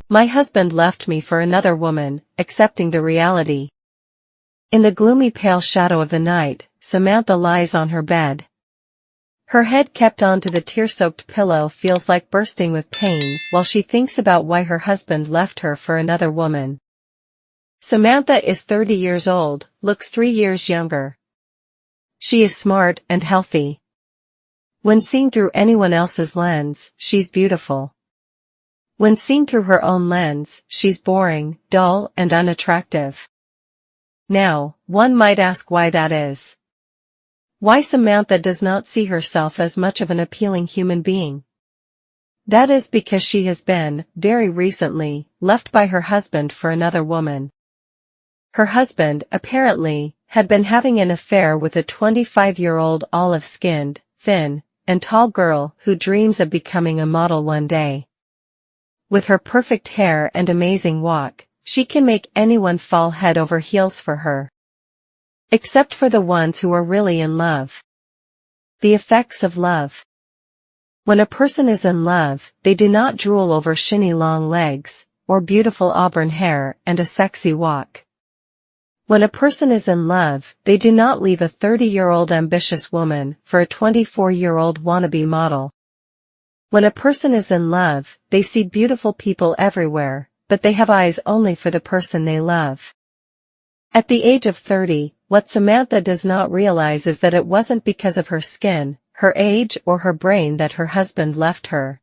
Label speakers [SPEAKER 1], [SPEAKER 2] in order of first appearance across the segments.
[SPEAKER 1] My husband left me for another woman, accepting the reality. In the gloomy pale shadow of the night, Samantha lies on her bed. Her head kept onto the tear-soaked pillow feels like bursting with pain while she thinks about why her husband left her for another woman. Samantha is 30 years old, looks 3 years younger. She is smart and healthy. When seen through anyone else's lens, she's beautiful. When seen through her own lens, she's boring, dull, and unattractive. Now, one might ask why that is. Why Samantha does not see herself as much of an appealing human being. That is because she has been, very recently, left by her husband for another woman. Her husband, apparently, had been having an affair with a 25-year-old olive-skinned, thin, and tall girl who dreams of becoming a model one day. With her perfect hair and amazing walk, she can make anyone fall head over heels for her. Except for the ones who are really in love. The effects of love. When a person is in love, they do not drool over shinny long legs, or beautiful auburn hair and a sexy walk. When a person is in love, they do not leave a 30-year-old ambitious woman for a 24-year-old wannabe model. When a person is in love, they see beautiful people everywhere, but they have eyes only for the person they love. At the age of 30, what Samantha does not realize is that it wasn't because of her skin, her age or her brain that her husband left her.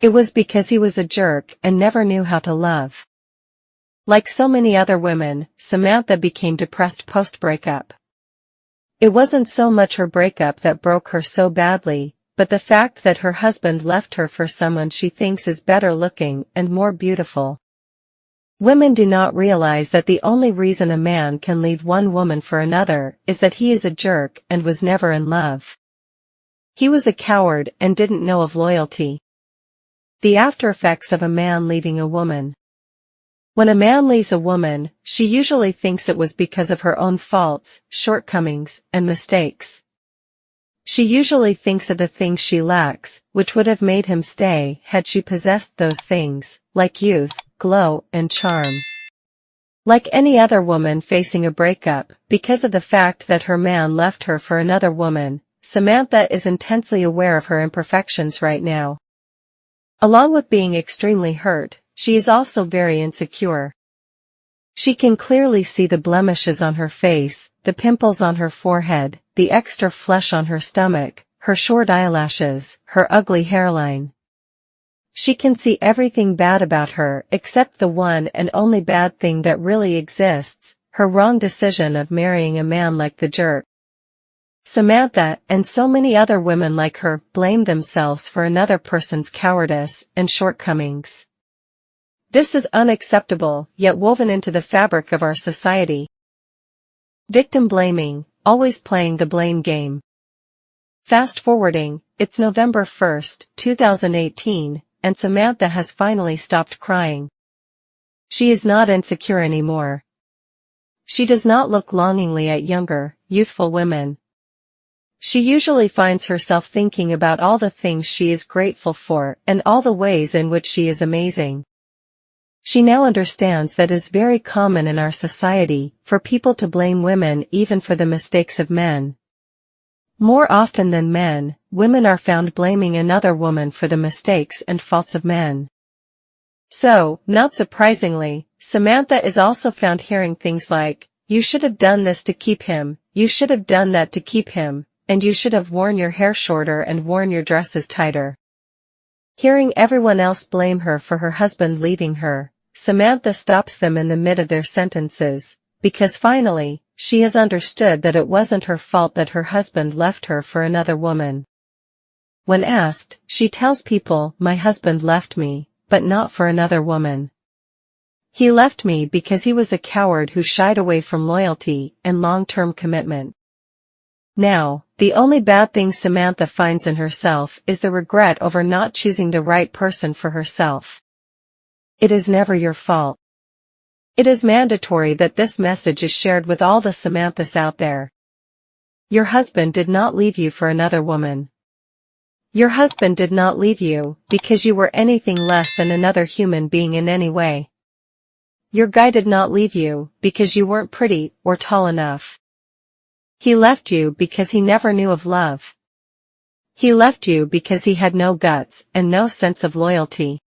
[SPEAKER 1] It was because he was a jerk and never knew how to love. Like so many other women, Samantha became depressed post-breakup. It wasn't so much her breakup that broke her so badly, but the fact that her husband left her for someone she thinks is better looking and more beautiful. Women do not realize that the only reason a man can leave one woman for another is that he is a jerk and was never in love. He was a coward and didn't know of loyalty. The aftereffects of a man leaving a woman. When a man leaves a woman, she usually thinks it was because of her own faults, shortcomings, and mistakes. She usually thinks of the things she lacks, which would have made him stay had she possessed those things, like youth, glow, and charm. Like any other woman facing a breakup, because of the fact that her man left her for another woman, Samantha is intensely aware of her imperfections right now. Along with being extremely hurt, she is also very insecure. She can clearly see the blemishes on her face, the pimples on her forehead, the extra flesh on her stomach, her short eyelashes, her ugly hairline. She can see everything bad about her except the one and only bad thing that really exists, her wrong decision of marrying a man like the jerk. Samantha, and so many other women like her, blame themselves for another person's cowardice and shortcomings. This is unacceptable, yet woven into the fabric of our society. Victim blaming, always playing the blame game. Fast forwarding, it's November 1st, 2018, and Samantha has finally stopped crying. She is not insecure anymore. She does not look longingly at younger, youthful women. She usually finds herself thinking about all the things she is grateful for and all the ways in which she is amazing. She now understands that it is very common in our society for people to blame women even for the mistakes of men. More often than men, women are found blaming another woman for the mistakes and faults of men. So, not surprisingly, Samantha is also found hearing things like, "You should have done this to keep him, you should have done that to keep him, and you should have worn your hair shorter and worn your dresses tighter." Hearing everyone else blame her for her husband leaving her, Samantha stops them in the mid of their sentences, because finally, she has understood that it wasn't her fault that her husband left her for another woman. When asked, she tells people, "My husband left me, but not for another woman. He left me because he was a coward who shied away from loyalty and long-term commitment." Now, the only bad thing Samantha finds in herself is the regret over not choosing the right person for herself. It is never your fault. It is mandatory that this message is shared with all the Samanthas out there. Your husband did not leave you for another woman. Your husband did not leave you because you were anything less than another human being in any way. Your guy did not leave you because you weren't pretty or tall enough. He left you because he never knew of love. He left you because he had no guts and no sense of loyalty.